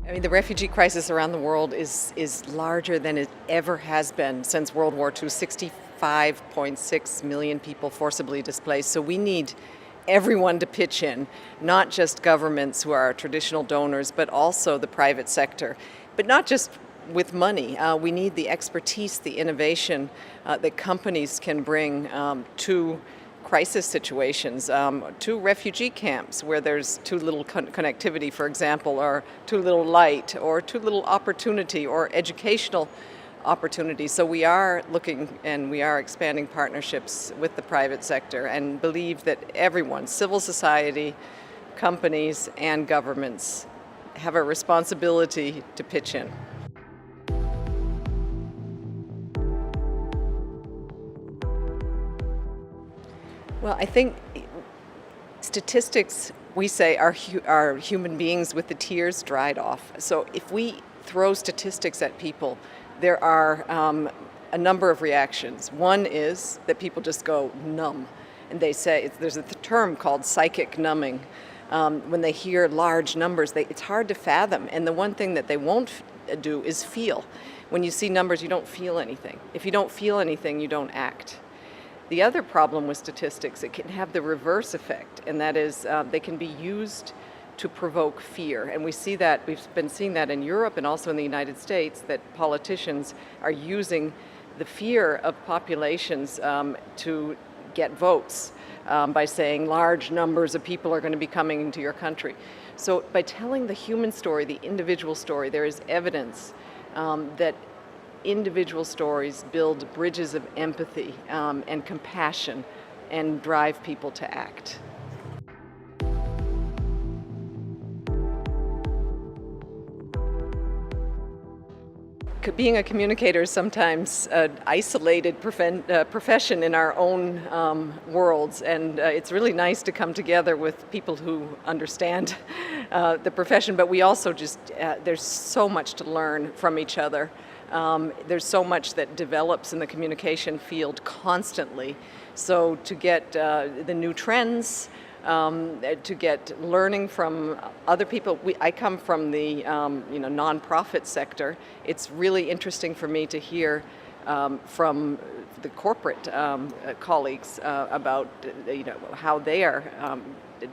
I mean, the refugee crisis around the world is larger than it ever has been since World War II. 65.6 million people forcibly displaced. So we need everyone to pitch in, not just governments who are our traditional donors, but also the private sector. But not just with money. We need the expertise, the innovation that companies can bring to crisis situations, to refugee camps where there's too little connectivity, for example, or too little light, or too little opportunity, or educational opportunity. So we are looking and we are expanding partnerships with the private sector and believe that everyone, civil society, companies, and governments have a responsibility to pitch in. Well, I think statistics, we say, are human beings with the tears dried off. So if we throw statistics at people, there are a number of reactions. One is that people just go numb, and they say, there's a term called psychic numbing. When they hear large numbers, it's hard to fathom, and the one thing that they won't do is feel. When you see numbers, you don't feel anything. If you don't feel anything, you don't act. The other problem with statistics, it can have the reverse effect, and that is they can be used to provoke fear. And we see that, we've been seeing that in Europe and also in the United States, that politicians are using the fear of populations to get votes by saying large numbers of people are going to be coming into your country. So by telling the human story, the individual story, there is evidence that individual stories build bridges of empathy and compassion and drive people to act. Being a communicator is sometimes an isolated profession in our own worlds, and it's really nice to come together with people who understand the profession, but we also there's so much to learn from each other. There's so much that develops in the communication field constantly. So to get the new trends, to get learning from other people. I come from the nonprofit sector. It's really interesting for me to hear from the corporate colleagues about how they are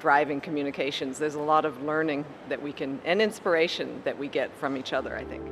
driving communications. There's a lot of learning that we can, and inspiration that we get from each other, I think.